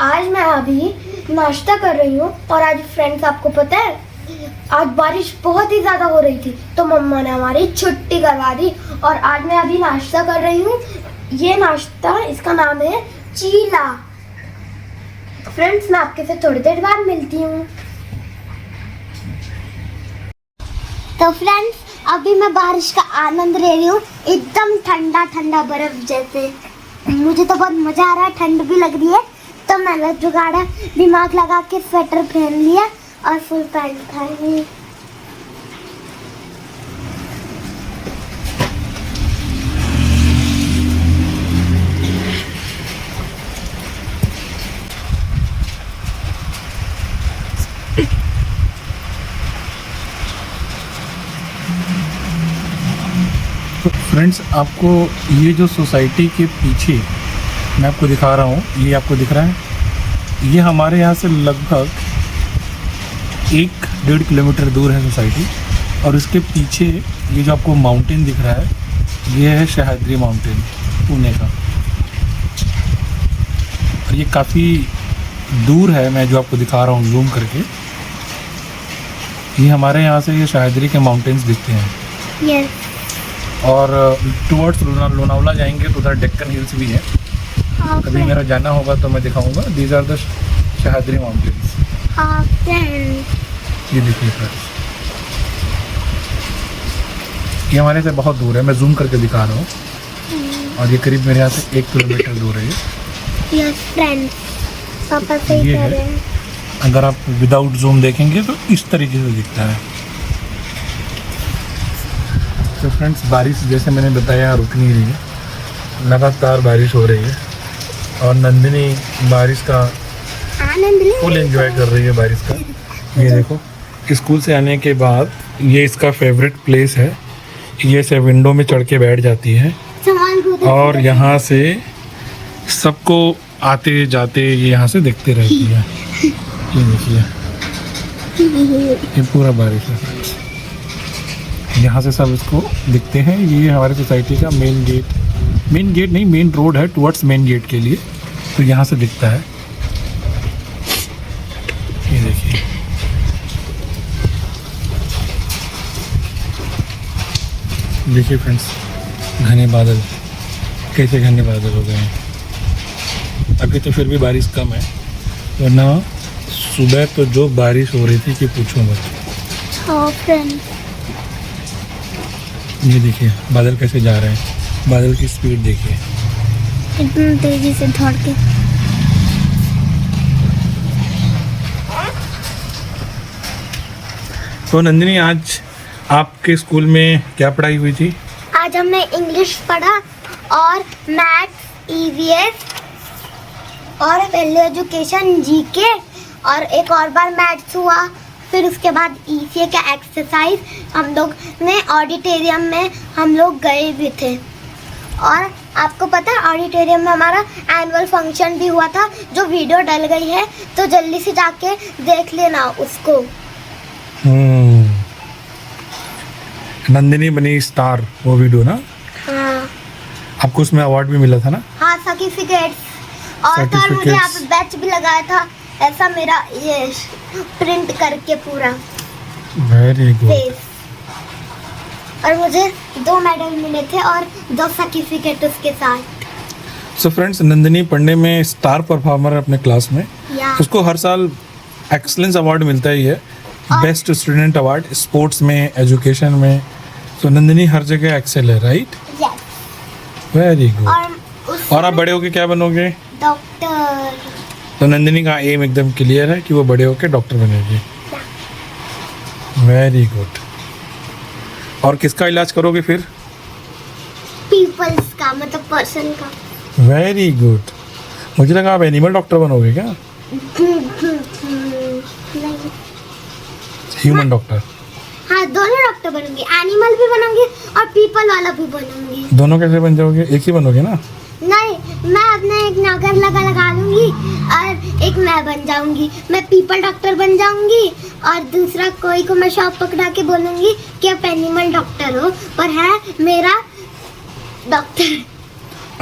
आज मैं अभी नाश्ता कर रही हूँ और आज फ्रेंड्स आपको पता है आज बारिश बहुत ही ज़्यादा हो रही थी तो मम्मा ने हमारी छुट्टी करवा दी और आज मैं अभी नाश्ता कर रही हूँ। ये नाश्ता इसका नाम है चीला। फ्रेंड्स मैं आपके से थोड़ी देर बाद मिलती हूँ। तो फ्रेंड्स अभी मैं बारिश का आनंद ले रही हूँ, एकदम ठंडा ठंडा बर्फ जैसे। मुझे तो बहुत मज़ा आ रहा है, ठंड भी लग रही है तो मैंने जुगाड़ा दिमाग लगा के स्वेटर पहन लिया और फुल पैंट पहनी। तो फ्रेंड्स आपको ये जो सोसाइटी के पीछे मैं आपको दिखा रहा हूँ, ये आपको दिख रहा है, ये हमारे यहाँ से लगभग 1-1.5 किलोमीटर दूर है सोसाइटी। और इसके पीछे ये जो आपको माउंटेन दिख रहा है ये है सह्याद्री माउंटेन पुणे का। और ये काफ़ी दूर है, मैं जो आपको दिखा रहा हूँ जूम करके। ये हमारे यहाँ से ये सह्याद्री के माउंटेन्स दिखते हैं। yes. और टुवर्ड्स लोनावला जाएंगे तो उधर डेक्कन हिल्स भी है। कभी मेरा जाना होगा तो मैं दिखाऊंगा। These are the Sahyadri mountains. ये देखिए फ्रेंड्स, ये हमारे से बहुत दूर है, मैं जूम करके दिखा रहा हूँ। और ये करीब मेरे यहाँ से 1 किलोमीटर दूर है। yes, friends. पापा सही ये कह रहे है, हैं। अगर आप विदाउट जूम देखेंगे तो इस तरीके से दिखता है। तो फ्रेंड्स बारिश जैसे मैंने बताया रुक नहीं रही है, लगातार बारिश हो रही है। और नंदिनी बारिश का आनंद ले फुल एंजॉय कर रही है बारिश का। ये देखो, स्कूल से आने के बाद ये इसका फेवरेट प्लेस है। ये से विंडो में चढ़ के बैठ जाती है और यहाँ से सबको आते जाते ये यहाँ से देखते रहती है। ये देखिए, ये पूरा बारिश है। यहाँ से सब इसको दिखते हैं। ये हमारी सोसाइटी का मेन गेट नहीं, मेन रोड है टुवर्ड्स मेन गेट के लिए, तो यहाँ से दिखता है। ये देखिए, देखिए फ्रेंड्स, घने बादल, कैसे घने बादल हो गए हैं। अभी तो फिर भी बारिश कम है, वरना सुबह तो जो बारिश हो रही थी कि पूछो मत। हाँ फ्रेंड्स, ये देखिए बादल कैसे जा रहे हैं, बादल की स्पीड देखिए, इतनी तेजी से दौड़ के। तो नंदिनी, आज आपके स्कूल में क्या पढ़ाई हुई थी? आज हमने इंग्लिश पढ़ा और मैथ्स, ईवीएस और वैल्यू एजुकेशन, जीके और एक और बार मैथ्स हुआ। फिर उसके बाद ईसीए का एक्सरसाइज हम लोग ने ऑडिटोरियम में हम लोग गए भी थे। और आपको पता है ऑडिटोरियम में हमारा एनुअल फंक्शन भी हुआ था, जो वीडियो डल गई है, तो जल्दी से जाके देख लेना उसको। नंदिनी बनी स्टार, वो वीडियो ना? हाँ आपको उसमें अवार्ड भी मिला था ना? हाँ, सर्टिफिकेट्स और तो और मुझे यहाँ पे बैच भी लगाया था, ऐसा मेरा ये प्रिंट करके पूरा वेरी गुड। फेस। और मुझे 2 मेडल मिले थे और 2 सर्टिफिकेट उसके साथ। सो फ्रेंड्स, नंदिनी पढ़ने में स्टार परफॉर्मर है अपने क्लास में। या उसको हर साल एक्सलेंस अवार्ड मिलता ही है, बेस्ट स्टूडेंट अवार्ड, स्पोर्ट्स में, एजुकेशन में। तो नंदिनी हर जगह एक्सेल है, राइट? यस। Very good. और आप बड़े होके क्या बनोगे? डॉक्टर। तो नंदिनी का एम एकदम क्लियर है कि वो बड़े होके डॉक्टर बनेगी। Very good. और किसका इलाज करोगे फिर? पीपल्स का, मतलब पर्सन का। Very good. मुझे लगा आप एनिमल डॉक्टर बनोगे क्या? नहीं। Human doctor? हाँ, दोनों डॉक्टर बनूंगी, एनिमल भी बनूंगी और पीपल वाला भी बनूंगी। दोनों कैसे बन जाओगे? एक ही बनोगे ना? नहीं, मैं अपने एक नौकर लगा लूंगी और एक मैं बन जाऊंगी। मैं पीपल डॉक्टर बन जाऊंगी और दूसरा कोई को मैं शॉप पकड़ा के बोलूंगी कि आप एनिमल डॉक्टर हो, पर है मेरा डॉक्टर।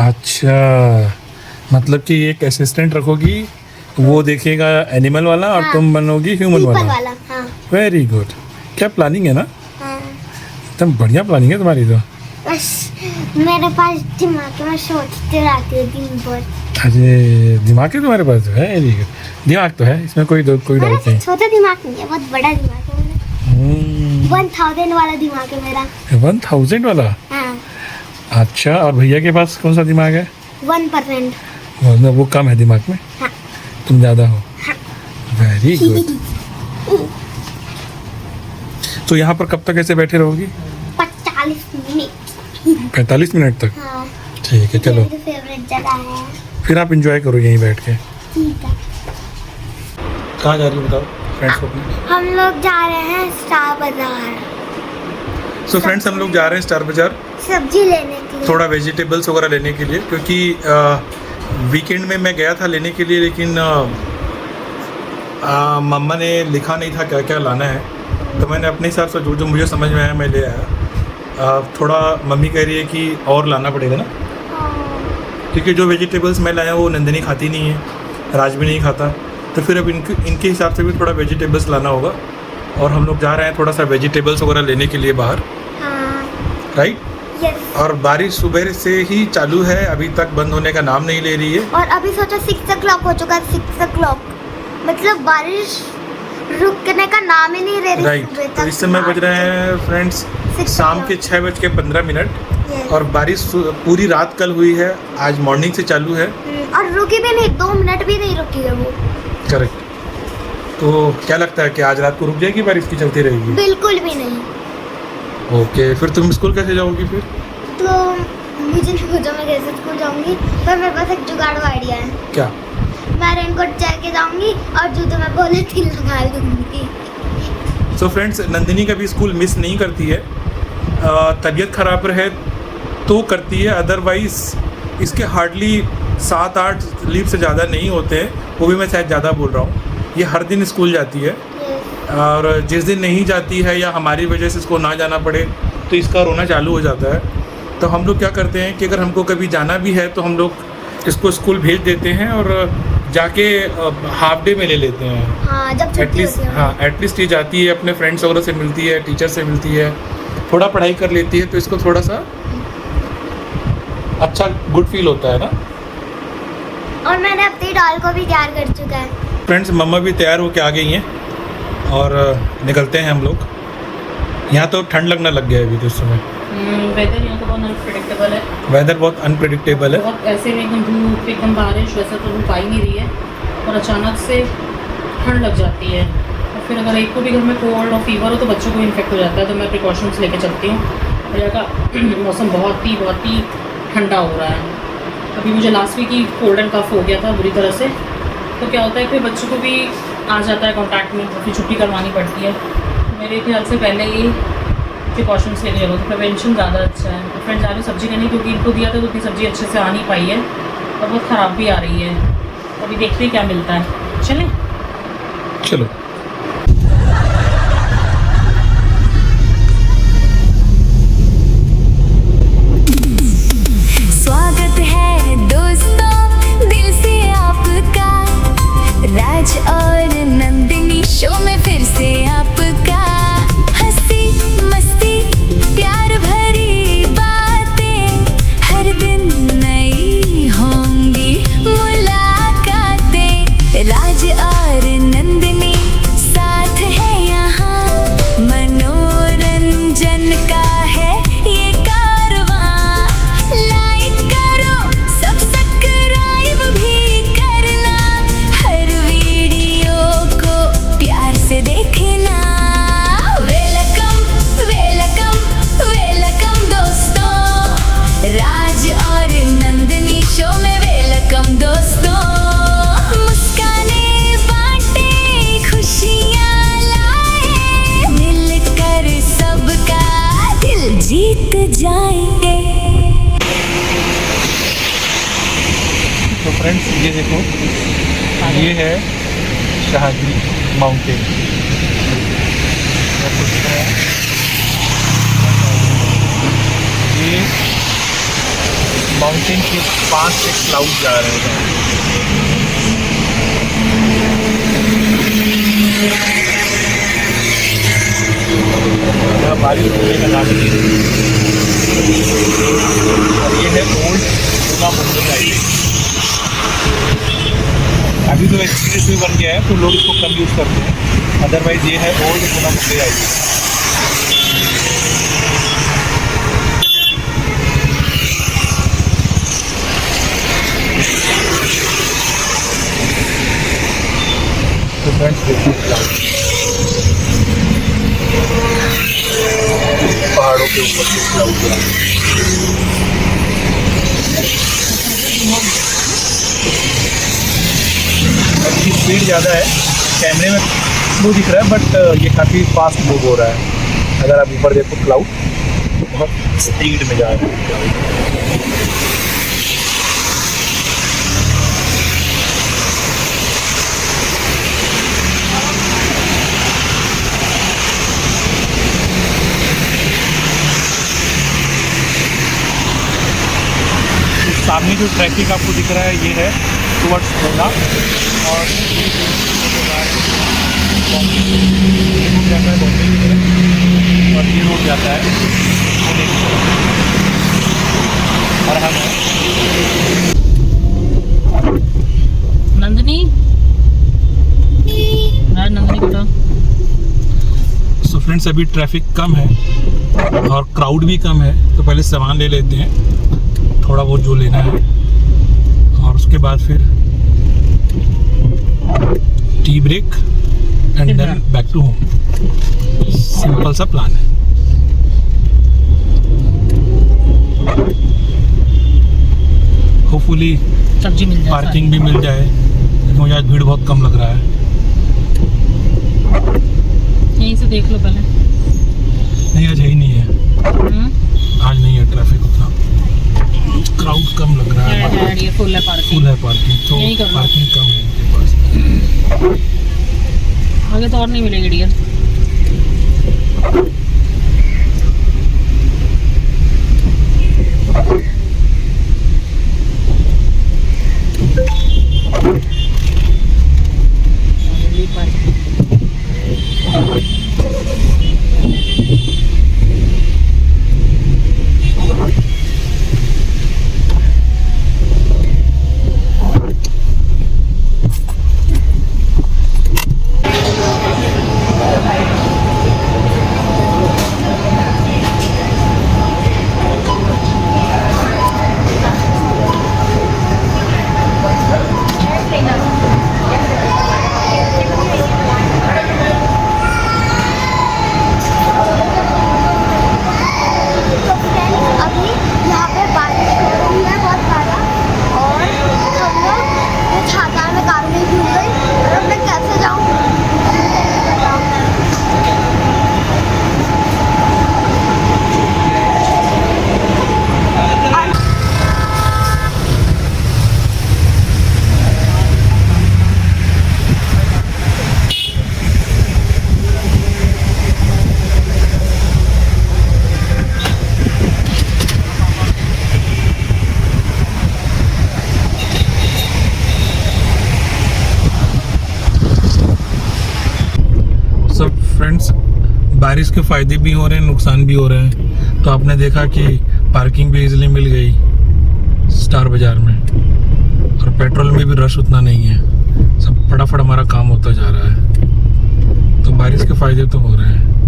अच्छा, मतलब कि एक असिस्टेंट रखोगी वो देखेगा एनिमल वाला और हाँ। तुम बनोगी ह्यूमन पीपल वाला। वाला। हाँ वेरी गुड। क्या प्लानिंग है ना, हाँ। एकदम बढ़िया प्लानिंग है तुम्हारी तो। बस मेरे पास दिमाग में सोचते रहती है दिन भर। अरे दिमाग है तुम्हारे पास, वेरी गुड। दिमाग तो है, इसमें कोई डाउट नहीं। छोटा दिमाग नहीं है, बहुत बड़ा दिमाग है मेरा। 1000 वाला दिमाग है मेरा। 1000 वाला? हाँ। अच्छा, और भैया के पास कौन सा दिमाग है? 1%। मतलब वो कम है दिमाग में? हाँ। तुम ज़्यादा हो। हाँ। Very good. तो यहाँ पर कब तक ऐसे बैठे रहोगी? 45 मिनट। 45 मिनट तक? हाँ। ठीक है, चलो मेरी फेवरेट जगह है। फिर आप इंजॉय करो यहीं बैठ के। ठीक है। कहाँ जा रही हो बताओ फ्रेंड्स को अपने? हम लोग जा रहे हैं स्टार बाजार सो फ्रेंड्स, हम लोग जा रहे हैं स्टार बाजार सब्जी लेने के लिए। थोड़ा वेजिटेबल्स वगैरह लेने के लिए, क्योंकि वीकेंड में मैं गया था लेने के लिए, लेकिन मम्मा ने लिखा नहीं था क्या क्या लाना है, तो मैंने अपने हिसाब से जो जो मुझे समझ में आया मैं ले आया। थोड़ा मम्मी कह रही है कि और लाना पड़ेगा ना, क्योंकि जो वेजिटेबल्स मैं लाया वो नंदिनी खाती नहीं है, राज भी नहीं खाता, तो फिर अब इनके हिसाब से भी थोड़ा वेजिटेबल्स लाना होगा। और हम लोग जा रहे हैं थोड़ा सा वेजिटेबल्स वगैरह लेने के लिए बाहर। हाँ। राइट। यस। और बारिश सुबह से ही चालू है, अभी तक बंद होने का नाम नहीं ले रही है। और अभी सोचो 6 o'clock हो चुका है। 6 o'clock मतलब बारिश रुकने का नाम ही नहीं ले रही। राइट। तो इस समय बज रहे हैं फ्रेंड्स शाम के 6:15। Yes. और बारिश पूरी रात कल हुई है, आज मॉर्निंग से चालू है। और रुकी भी नहीं, 2 मिनट भी नहीं रुकी है वो। करेक्ट। तो क्या लगता है कि आज रात को रुक जाएगी बारिश की चलती रहेगी? बिल्कुल भी नहीं। ओके, फिर तुम स्कूल कैसे जाओगी फिर? तो मुझे नहीं पूछो मैं कैसे स्कूल जाऊंगी, पर मेरे पास एक जुगाड़ आइडिया है। क्या? मैं रेनकोट चल के जाऊंगी और जूते में पॉलिथीन लगा लूंगी। सो फ्रेंड्स, नंदिनी कभी स्कूल मिस नहीं करती है। तबीयत खराब रहे तो करती है, अदरवाइज इसके हार्डली 7-8 लीव से ज़्यादा नहीं होते हैं, वो भी मैं शायद ज़्यादा बोल रहा हूँ। ये हर दिन स्कूल जाती है, और जिस दिन नहीं जाती है या हमारी वजह से इसको ना जाना पड़े तो इसका रोना चालू हो जाता है। तो हम लोग क्या करते हैं कि अगर हमको कभी जाना भी है तो हम लोग इसको स्कूल भेज देते हैं और जाके हाफ डे में ले लेते हैं। हाँ, जब छुट्टी एटलीस्ट, होती है। हाँ एटलीस्ट ये जाती है, अपने फ्रेंड्स वगैरह से मिलती है, टीचर से मिलती है, थोड़ा पढ़ाई कर लेती है, तो इसको थोड़ा सा अच्छा गुड फील होता है ना। और मैंने अपनी डॉल को भी तैयार कर चुका है। फ्रेंड्स, मम्मा भी तैयार होके आ गई हैं और निकलते हैं हम लोग। यहाँ तो ठंड लगना लग गया है अभी तो इस समय। वेदर यहाँ तो बहुत अनप्रेडिक्टेबल है। वेदर बहुत अनप्रेडिक्टेबल है। बहुत ऐसे में एकदम धूप, एकदम बारिश, वैसा तो धूप आ ही नहीं रही है, और अचानक से ठंड लग जाती है। और फिर अगर एक को भी घर में कोल्ड और फीवर हो तो बच्चों को इन्फेक्ट हो जाता है, तो मैं प्रिकॉशंस लेके चलती हूँ। और यहाँ का मौसम बहुत ही ठंडा हो रहा है। अभी मुझे लास्ट वीक ही कोल्ड एंड कफ हो गया था बुरी तरह से, तो क्या होता है कि बच्चों को भी आ जाता है कॉन्टैक्ट में, तो फिर छुट्टी करवानी पड़ती है। मेरे ख्याल से पहले ही प्रिकॉशंस लेने लगा, तो प्रिवेंशन ज़्यादा अच्छा है। तो फ्रेंड्स, आज सब्जी लेनी, क्योंकि इनको दिया था तो उतनी सब्जी अच्छे से आ नहीं पाई है और बहुत ख़राब भी आ रही है। अभी देखते हैं क्या मिलता है। चलें? चलो। स्वागत है दोस्तों दिल से आपका, राज और नंदिनी शो में फिर से आपका। हंसी मस्ती प्यार भरी बातें, हर दिन नई होंगी मुलाकातें। राज और नंदिनी साथ है यहाँ, मनोरंजन का है ये कारवां। लाइक करो, सब्सक्राइब भी करना, हर वीडियो को प्यार से देखना। वेलकम वेलकम वेलकम दोस्तों, राज और नंदिनी शो में वेलकम दोस्तों। मुस्काने बांटे, खुशियाँ लाए, मिलकर सबका दिल जीत जाएंगे। तो फ्रेंड्स, ये देखो, ये है शाहगिरी माउंटेन। ये माउंटेन के पास से क्लाउड जा रहे हैं। यहाँ बारिश होने का नाम नहीं है। और ये है ओल्ड पूना मुंबई हाईवे। अभी तो एक्सप्रेस वे बन गया है तो लोग इसको कम यूज़ करते हैं, अदरवाइज ये है ओल्ड पूना मुंबई हाईवे। तो फ्रेंड्स देखिए पहाड़ों के ऊपर से क्लाउड इसकी स्पीड ज़्यादा है, कैमरे में स्लो दिख रहा है बट ये काफ़ी फास्ट मूव हो रहा है। अगर आप ऊपर देखो क्लाउड बहुत स्पीड में जा रहा है। सामने जो ट्रैफिक आपको दिख रहा है ये है टुवर्ड्स पूना, और रोड जाता है बॉम्बे की तरफ और ये रोड जाता है पुणे की तरफ। और हम नंदनी नंदनी बेटा। सो फ्रेंड्स अभी ट्रैफिक कम है और क्राउड भी कम है, तो पहले सामान ले लेते हैं थोड़ा बहुत जो लेना है, और उसके बाद फिर tea break and then back to home. Simple सा प्लान है। होपफुली सब्जी मिल जाए, पार्किंग भी मिल जाए, क्योंकि मुझे आज भीड़ बहुत कम लग रहा है। यहीं से देख लो पहले। नहीं आज है ही नहीं है, आज नहीं है ट्रैफिक उतना, क्राउड कम लग रहा है। ये फुल है पार्किंग। फुल है पार्किंग, तो यही कर लो। पार्किंग कम है इनके पास। आगे तो और नहीं मिलेगी डियर। फ्रेंड्स बारिश के फ़ायदे भी हो रहे हैं, नुकसान भी हो रहे हैं। तो आपने देखा कि पार्किंग भी इजीली मिल गई स्टार बाज़ार में, और पेट्रोल में भी रश उतना नहीं है, सब फटाफट हमारा काम होता जा रहा है। तो बारिश के फ़ायदे तो हो रहे हैं।